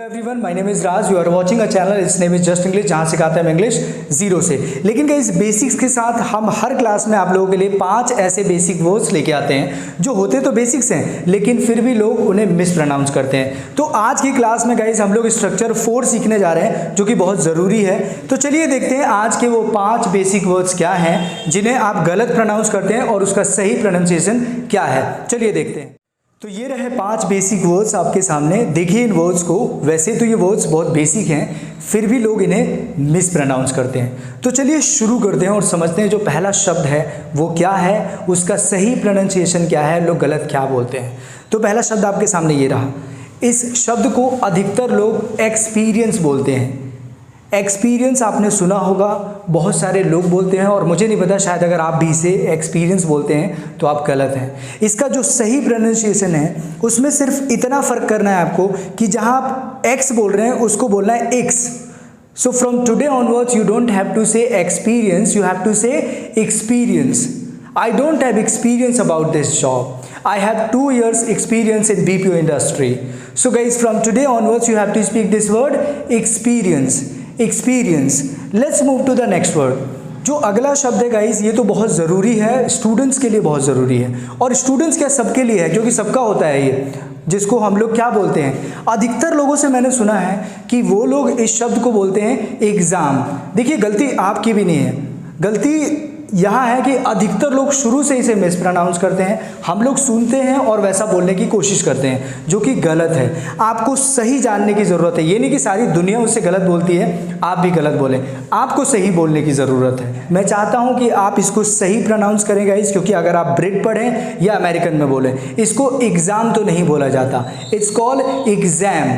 Hello everyone, my name is Raj. You are watching a channel, it's name is just English, जहाँ सिखाते हैं हम English zero से। लेकिन इस बेसिक्स के साथ हम हर क्लास में आप लोगों के लिए 5 ऐसे बेसिक वर्ड्स लेके आते हैं जो होते तो बेसिक्स हैं, लेकिन फिर भी लोग उन्हें मिस प्रोनाउंस करते हैं। तो आज की क्लास में गाइस हम लोग स्ट्रक्चर 4 सीखने जा रहे हैं, जो कि बहुत ज़रूरी है। तो चलिए देखते हैं आज के वो 5 बेसिक वर्ड्स क्या हैं जिन्हें आप गलत प्रोनाउंस करते हैं और उसका सही प्रोनाउंसिएशन क्या है। चलिए देखते हैं। तो ये रहे 5 बेसिक वर्ड्स आपके सामने। देखिए इन वर्ड्स को। वैसे तो ये वर्ड्स बहुत बेसिक हैं, फिर भी लोग इन्हें मिस प्रोनाउंस करते हैं। तो चलिए शुरू करते हैं और समझते हैं जो पहला शब्द है वो क्या है, उसका सही प्रोनाउंसिएशन क्या है, लोग गलत क्या बोलते हैं। तो पहला शब्द आपके सामने ये रहा। इस शब्द को अधिकतर लोग एक्सपीरियंस बोलते हैं। एक्सपीरियंस आपने सुना होगा, बहुत सारे लोग बोलते हैं, और मुझे नहीं पता, शायद अगर आप भी इसे एक्सपीरियंस बोलते हैं तो आप गलत हैं। इसका जो सही प्रोनाउंसिएशन है उसमें सिर्फ इतना फ़र्क करना है आपको कि जहां आप एक्स बोल रहे हैं उसको बोलना है X. So from today onwards you don't have to say experience, you have to say experience. I don't have experience about this job. I have 2 years experience in BPO industry. So guys, from today onwards you have to speak this word experience. Experience. Let's move to the next word. जो अगला शब्द है guys, ये तो बहुत ज़रूरी है, students के लिए बहुत ज़रूरी है। और स्टूडेंट्स क्या, सबके लिए है, क्योंकि सबका होता है ये, जिसको हम लोग क्या बोलते हैं। अधिकतर लोगों से मैंने सुना है कि वो लोग इस शब्द को बोलते हैं एग्ज़ाम। देखिए गलती आपकी भी नहीं है, गलती यहाँ है कि अधिकतर लोग शुरू से इसे मिस प्रोनाउंस करते हैं। हम लोग सुनते हैं और वैसा बोलने की कोशिश करते हैं, जो कि गलत है। आपको सही जानने की ज़रूरत है। ये नहीं कि सारी दुनिया उससे गलत बोलती है, आप भी गलत बोलें। आपको सही बोलने की ज़रूरत है। मैं चाहता हूँ कि आप इसको सही प्रोनाउंस करें गाइस, क्योंकि अगर आप ब्रिट पढ़ें या अमेरिकन में बोलें, इसको एग्ज़ाम तो नहीं बोला जाता, इट्स कॉल्ड एग्ज़ाम।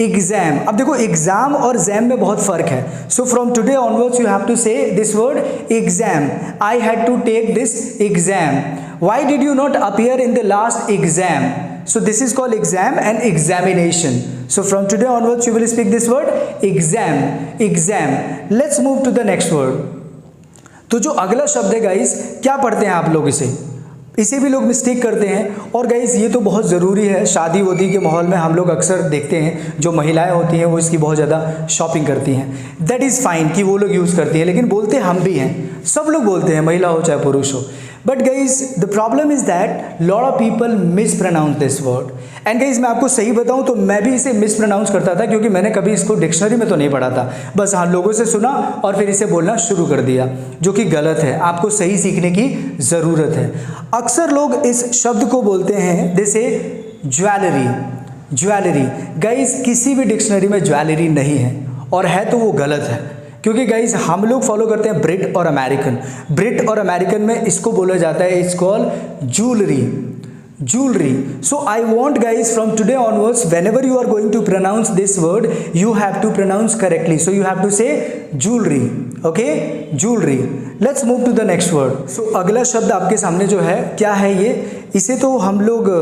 एग्जाम। अब देखो एग्जाम और जैम में बहुत फर्क है। So from today onwards you have to say this word exam. I had to take this exam. Why did you not appear in the last exam? So this is called exam and examination. So from today onwards you will speak this word exam. Exam. Let's move to the next word. तो जो अगला शब्द है guys, क्या पढ़ते हैं आप लोग इसे भी लोग मिस्टेक करते हैं। और गाइस ये तो बहुत ज़रूरी है। शादी वादी के माहौल में हम लोग अक्सर देखते हैं जो महिलाएं होती हैं वो इसकी बहुत ज़्यादा शॉपिंग करती हैं। दैट इज़ फाइन कि वो लोग यूज़ करती हैं, लेकिन बोलते हम भी हैं, सब लोग बोलते हैं, महिला हो चाहे पुरुष हो। But guys the problem is that lot of people mispronounce this word. And guys मैं आपको सही बताऊं तो मैं भी इसे मिस प्रोनाउंस करता था, क्योंकि मैंने कभी इसको डिक्शनरी में तो नहीं पढ़ा था, बस हाँ लोगों से सुना और फिर इसे बोलना शुरू कर दिया, जो कि गलत है। आपको सही सीखने की ज़रूरत है। अक्सर लोग इस शब्द को बोलते हैं जैसे ज्वेलरी। ज्वेलरी गाइज किसी भी डिक्शनरी में ज्वेलरी नहीं है, और है तो वो गलत है, क्योंकि गाइज हम लोग फॉलो करते हैं ब्रिट और अमेरिकन। ब्रिट और अमेरिकन में इसको बोला जाता है, it's called jewellery. Jewelry. So I want guys from today onwards, whenever you are going to pronounce this word, you have to pronounce correctly. So you have to say jewelry. Okay? Jewelry. Let's move to the next word. So अगला शब्द आपके सामने जो है, क्या है ये? इसे तो हम लोग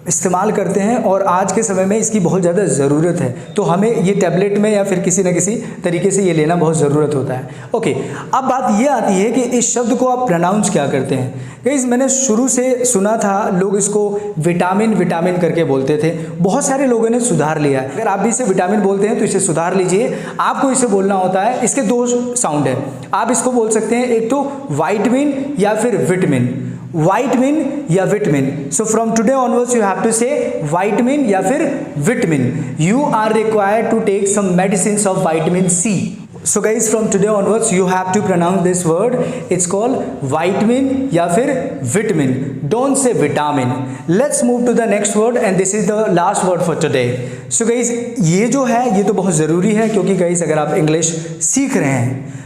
इस्तेमाल करते हैं और आज के समय में इसकी बहुत ज़्यादा ज़रूरत है, तो हमें ये टैबलेट में या फिर किसी न किसी तरीके से ये लेना बहुत ज़रूरत होता है। ओके, अब बात ये आती है कि इस शब्द को आप प्रोनाउंस क्या करते हैं। गाइस मैंने शुरू से सुना था लोग इसको विटामिन विटामिन करके बोलते थे, बहुत सारे लोगों ने सुधार लिया। अगर आप भी इसे विटामिन बोलते हैं तो इसे सुधार लीजिए। आपको इसे बोलना होता है, इसके 2 साउंड है। आप इसको बोल सकते हैं, एक तो वाइटमिन या फिर विटामिन। वाइटमिन या vitamin. So from today onwards you have to say vitamin या फिर vitamin. You are required to take some medicine of vitamin C. So guys from today onwards you have to pronounce this word, it's called vitamin या फिर vitamin. Don't say vitamin. Let's move to the next word and this is the last word for today. So guys ये जो है ये तो बहुत ज़रूरी है, क्योंकि गाइज अगर आप इंग्लिश सीख रहे हैं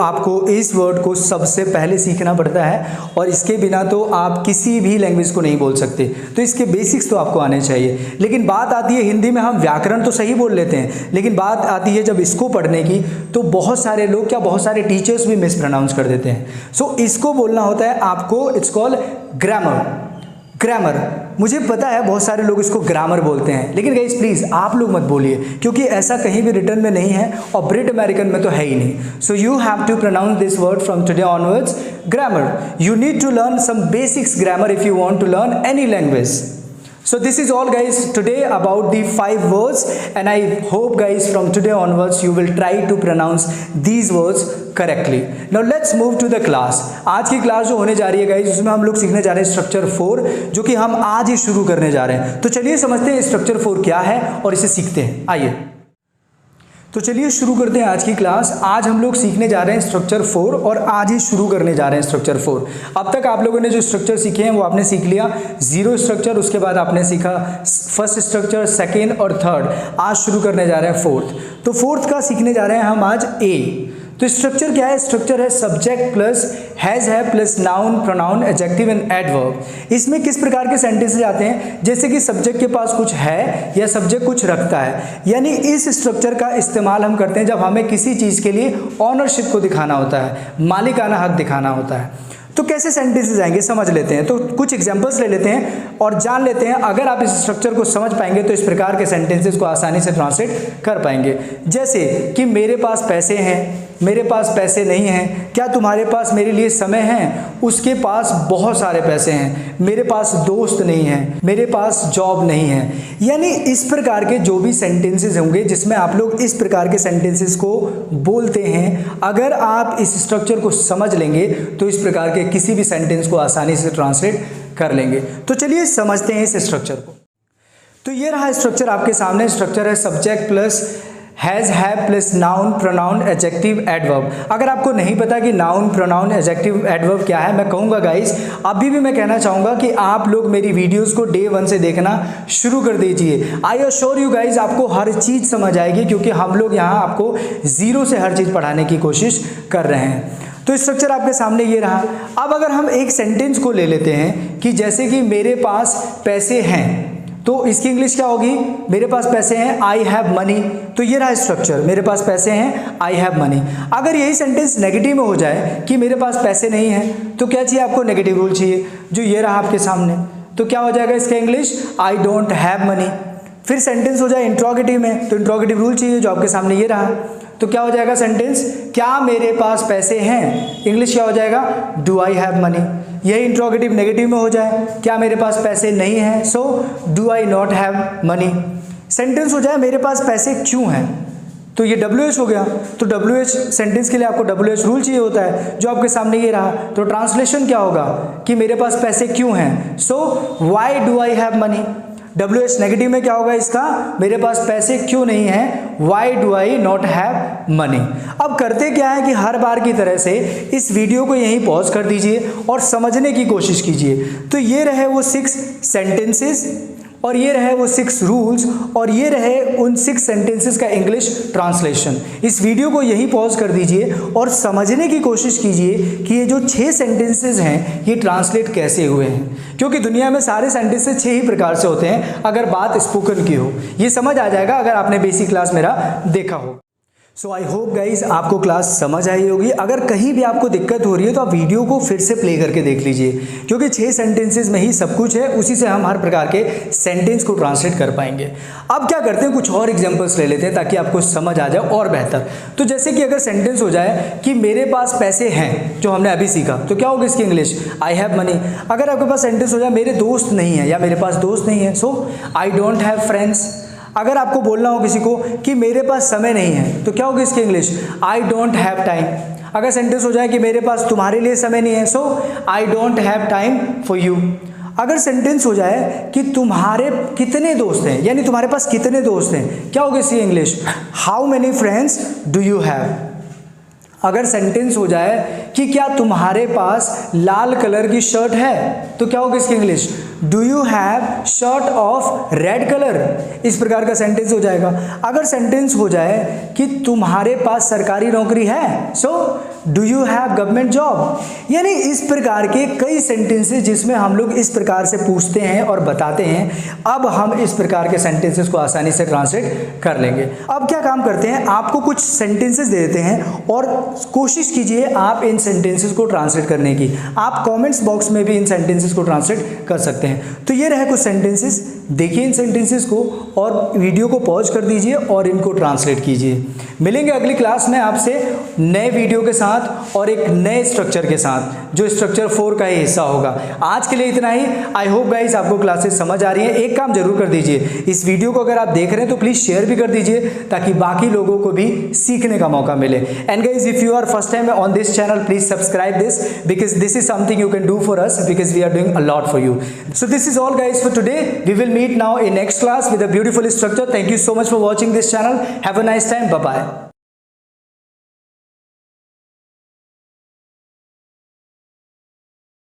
आपको इस वर्ड को सबसे पहले सीखना पड़ता है, और इसके बिना तो आप किसी भी लैंग्वेज को नहीं बोल सकते। तो इसके बेसिक्स तो आपको आने चाहिए। लेकिन बात आती है हिंदी में, हम व्याकरण तो सही बोल लेते हैं, लेकिन बात आती है जब इसको पढ़ने की, तो बहुत सारे लोग क्या, बहुत सारे टीचर्स भी मिस प्रोनाउंस कर देते हैं। सो इसको बोलना होता है आपको, इट्स कॉल्ड ग्रामर। ग्रामर। मुझे पता है बहुत सारे लोग इसको ग्रामर बोलते हैं, लेकिन गाइस प्लीज़ आप लोग मत बोलिए, क्योंकि ऐसा कहीं भी रिटर्न में नहीं है और ब्रिट अमेरिकन में तो है ही नहीं। So you have to pronounce this word from today onwards grammar. You need to learn some basics grammar if you want to learn any language. So this is all guys today about the 5 words, and I hope guys from today onwards you will try to pronounce these words correctly. Now let's move to the class. आज की class जो होने जा रही है guys उसमें हम लोग सीखने जा रहे हैं स्ट्रक्चर 4, जो कि हम आज ही शुरू करने जा रहे हैं। तो चलिए समझते हैं स्ट्रक्चर 4 क्या है और इसे सीखते हैं। आइए तो चलिए शुरू करते हैं आज की क्लास। आज हम लोग सीखने जा रहे हैं स्ट्रक्चर 4 और आज ही शुरू करने जा रहे हैं स्ट्रक्चर 4। अब तक आप लोगों ने जो स्ट्रक्चर सीखे हैं वो आपने सीख लिया, 0 स्ट्रक्चर, उसके बाद आपने सीखा फर्स्ट स्ट्रक्चर, सेकेंड और थर्ड। आज शुरू करने जा रहे हैं फोर्थ। तो फोर्थ का सीखने जा रहे हैं हम आज ए। तो स्ट्रक्चर क्या है? स्ट्रक्चर है सब्जेक्ट प्लस हैज है plus noun, pronoun, adjective and adverb. इसमें किस प्रकार के सेंटेंसेस आते हैं? जैसे कि सब्जेक्ट के पास कुछ है या सब्जेक्ट कुछ रखता है, यानी इस स्ट्रक्चर का इस्तेमाल हम करते हैं जब हमें किसी चीज़ के लिए ऑनरशिप को दिखाना होता है, मालिकाना हक दिखाना होता है। तो कैसे सेंटेंसेस आएंगे समझ लेते हैं। तो कुछ एग्जांपल्स ले लेते हैं और जान लेते हैं। अगर आप इस स्ट्रक्चर को समझ पाएंगे तो इस प्रकार के सेंटेंसेस को आसानी से ट्रांसलेट कर पाएंगे। जैसे कि मेरे पास पैसे हैं, मेरे पास पैसे नहीं हैं। क्या तुम्हारे पास मेरे लिए समय है? उसके पास बहुत सारे पैसे हैं। मेरे पास दोस्त नहीं है, मेरे पास जॉब नहीं है। यानी इस प्रकार के जो भी सेंटेंसेस होंगे जिसमें आप लोग इस प्रकार के सेंटेंसेस को बोलते हैं, अगर आप इस स्ट्रक्चर को समझ लेंगे तो इस प्रकार के किसी भी सेंटेंस को आसानी से ट्रांसलेट कर लेंगे। तो चलिए समझते हैं इस स्ट्रक्चर को। तो ये रहा स्ट्रक्चर आपके सामने। स्ट्रक्चर है subject plus has, have plus noun, pronoun, adjective, adverb. अगर आपको नहीं पता कि नाउन, प्रोनाउन, एडजेक्टिव, एडवर्ब क्या है, मैं कहूँगा गाइस अभी भी मैं कहना चाहूँगा कि आप लोग मेरी वीडियोस को डे 1 से देखना शुरू कर दीजिए। आई अश्योर यू गाइस आपको हर चीज़ समझ आएगी, क्योंकि हम लोग यहाँ आपको 0 से हर चीज़ पढ़ाने की कोशिश कर रहे हैं। तो स्ट्रक्चर आपके सामने ये रहा। अब अगर हम एक सेंटेंस को ले लेते हैं कि जैसे कि मेरे पास पैसे हैं, तो इसकी इंग्लिश क्या होगी? मेरे पास पैसे हैं, आई हैव मनी। तो ये रहा स्ट्रक्चर, मेरे पास पैसे हैं, आई हैव मनी। अगर यही सेंटेंस नेगेटिव में हो जाए कि मेरे पास पैसे नहीं हैं, तो क्या चाहिए आपको? नेगेटिव रूल चाहिए, जो ये रहा आपके सामने। तो क्या हो जाएगा इसका English? I don't have money. फिर सेंटेंस हो जाए इंट्रोगेटिव में, तो इंट्रोगेटिव रूल चाहिए, जो आपके सामने ये रहा। तो क्या हो जाएगा सेंटेंस? क्या मेरे पास पैसे हैं? इंग्लिश क्या हो जाएगा? Do I have money. यही इंट्रोगेटिव नेगेटिव में हो जाए, क्या मेरे पास पैसे नहीं हैं? So do I not have money. Sentence हो जाए मेरे पास पैसे क्यों हैं, तो ये WH हो गया। तो WH सेंटेंस के लिए आपको WH रूल चाहिए होता है, जो आपके सामने ये रहा। तो ट्रांसलेशन क्या होगा कि मेरे पास पैसे क्यों हैं? So why do I have money. WH negative में क्या होगा इसका? मेरे पास पैसे क्यों नहीं हैं? Why do I not have money. अब करते क्या है कि हर बार की तरह से इस वीडियो को यहीं पॉज कर दीजिए और समझने की कोशिश कीजिए। तो ये रहे वो 6 सेंटेंसेस और ये रहे वो 6 रूल्स और ये रहे उन 6 सेंटेंसेस का इंग्लिश ट्रांसलेशन। इस वीडियो को यहीं पॉज कर दीजिए और समझने की कोशिश कीजिए कि ये जो 6 सेंटेंसेस हैं ये ट्रांसलेट कैसे हुए हैं, क्योंकि दुनिया में सारे सेंटेंसेस 6 ही प्रकार से होते हैं अगर बात स्पोकन की हो। ये समझ आ जाएगा अगर आपने बेसिक क्लास मेरा देखा हो। सो आई होप गाइज आपको क्लास समझ आई होगी। अगर कहीं भी आपको दिक्कत हो रही है तो आप वीडियो को फिर से प्ले करके देख लीजिए, क्योंकि 6 सेंटेंसेस में ही सब कुछ है, उसी से हम हर प्रकार के सेंटेंस को ट्रांसलेट कर पाएंगे। अब क्या करते हैं, कुछ और एग्जांपल्स ले लेते हैं ताकि आपको समझ आ जाए और बेहतर। तो जैसे कि अगर सेंटेंस हो जाए कि मेरे पास पैसे हैं, जो हमने अभी सीखा, तो क्या होगा इसकी इंग्लिश? I have money. अगर आपके पास सेंटेंस हो जाए मेरे दोस्त नहीं है या मेरे पास दोस्त नहीं है, so I don't have friends. अगर आपको बोलना हो किसी को कि मेरे पास समय नहीं है, तो क्या होगी इसकी English? I don't have time. अगर सेंटेंस हो जाए कि मेरे पास तुम्हारे लिए समय नहीं है, so I don't have time for you. अगर सेंटेंस हो जाए कि तुम्हारे कितने दोस्त हैं, यानी तुम्हारे पास कितने दोस्त हैं, क्या होगी इसकी English? How many friends do you have. अगर सेंटेंस हो जाए कि क्या तुम्हारे पास लाल कलर की शर्ट है, तो क्या होगी इसकी English? Do you have shirt of red colour. इस प्रकार का सेंटेंस हो जाएगा। अगर सेंटेंस हो जाए कि तुम्हारे पास सरकारी नौकरी है, so do you have government job. यानी इस प्रकार के कई सेंटेंसेस जिसमें हम लोग इस प्रकार से पूछते हैं और बताते हैं। अब हम इस प्रकार के सेंटेंसेस को आसानी से ट्रांसलेट कर लेंगे। अब क्या काम करते हैं, आपको कुछ सेंटेंसेस दे देते हैं और कोशिश कीजिए आप इन सेंटेंसेस को ट्रांसलेट करने की। आप कमेंट्स बॉक्स में भी इन सेंटेंसेस को ट्रांसलेट कर सकते हैं। तो ये रहे कुछ सेंटेंसेस, देखिए इन सेंटेंसेस को और वीडियो को पॉज कर दीजिए और इनको ट्रांसलेट कीजिए। मिलेंगे अगली क्लास में आपसे नए वीडियो के साथ और एक नए स्ट्रक्चर के साथ जो स्ट्रक्चर 4 का ही हिस्सा होगा। आज के लिए इतना ही। आई होप गाइस आपको क्लासेस समझ आ रही हैं। एक काम जरूर कर दीजिए, इस वीडियो को अगर आप देख रहे हैं तो प्लीज़ शेयर भी कर दीजिए ताकि बाकी लोगों को भी सीखने का मौका मिले। And guys if you are first time on this channel, please subscribe this because this is something you can do for us because we are doing a lot for you. So this is all guys for today. We will meet now in next class with a beautiful structure. Thank you so much for watching this channel. Have a nice time. Bye bye.